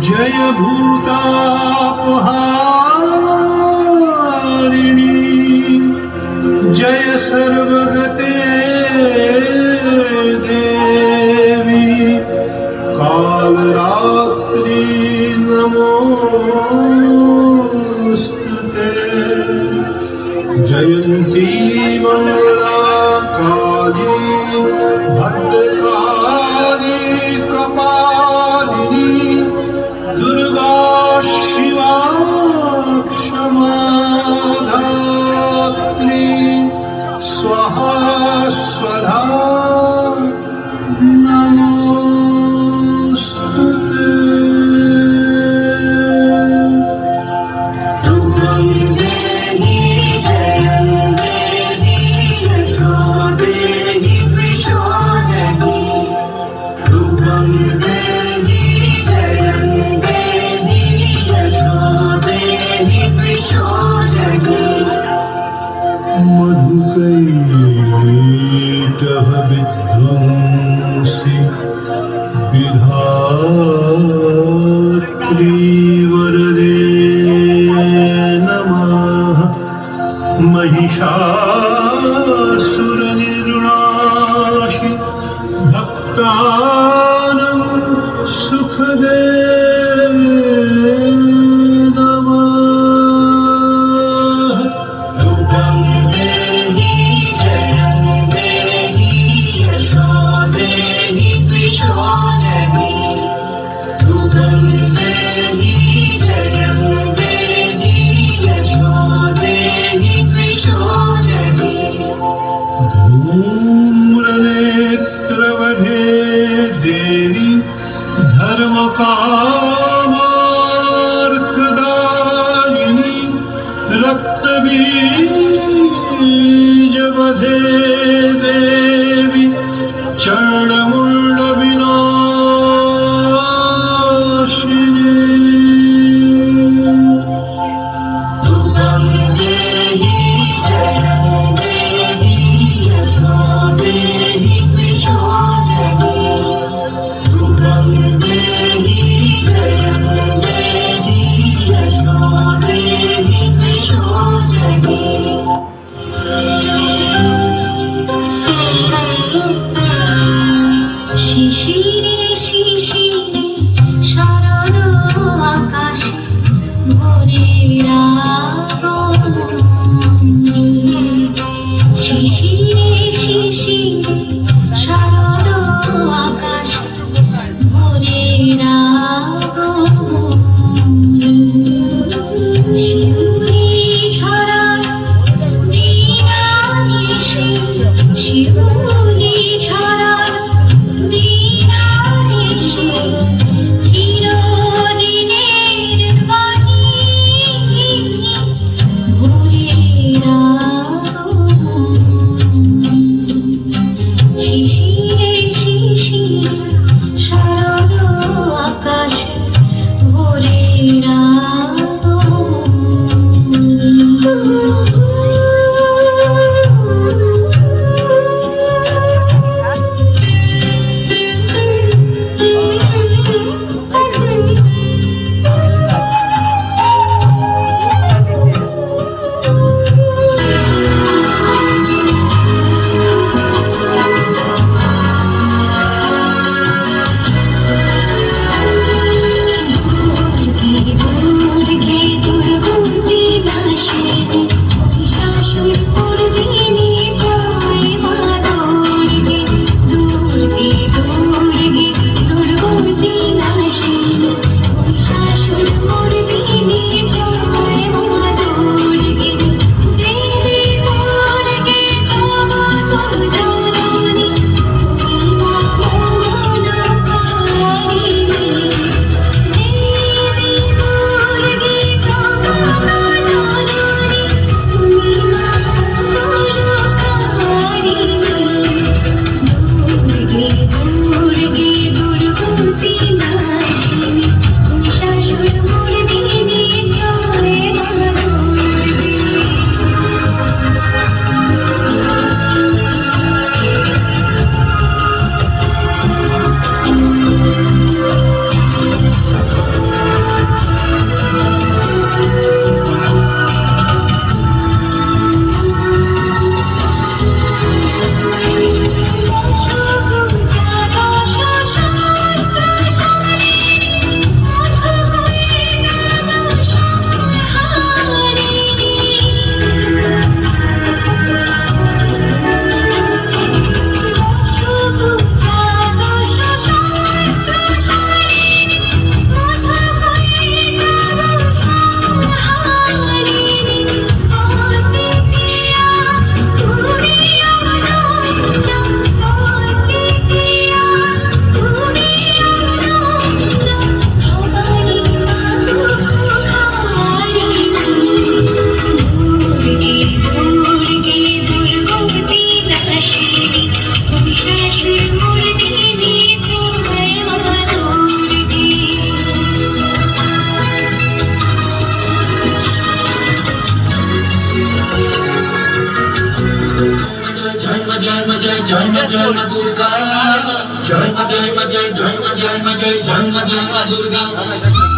जय भूतापहारिणी जय सर्वगते देवी कालरात्रि नमोस्तुते जयन्ती मंगला काली भद्रकाली कपालिनी दुर्गा शिवा क्षमा धात्री स्वाहा स्वधा नमोस्तुते विध्वंसी विधात्री वरदे नमः महिषासुरनिर्णाशि भक्तानां सुखदे धूम्रनेत्रवधे देवी धर्मकामार्थदायिनी रक्तबीजवधे देवी শিশিরে শিশিরে শরৎ আকাশে ভোরের আগমনী শিশিরে শিশিরে শরৎ আকাশে ভোরের আগমনী শিউলি ঝরা দিনানিশি শিউলি ঝরা শিশিরে শিশিরে শরৎ আকাশে ভোরের আগমনী জয় মা দুর্গা জয় মা জয় মা জয় জয় মা জয় মা জয় জয় মা দুর্গা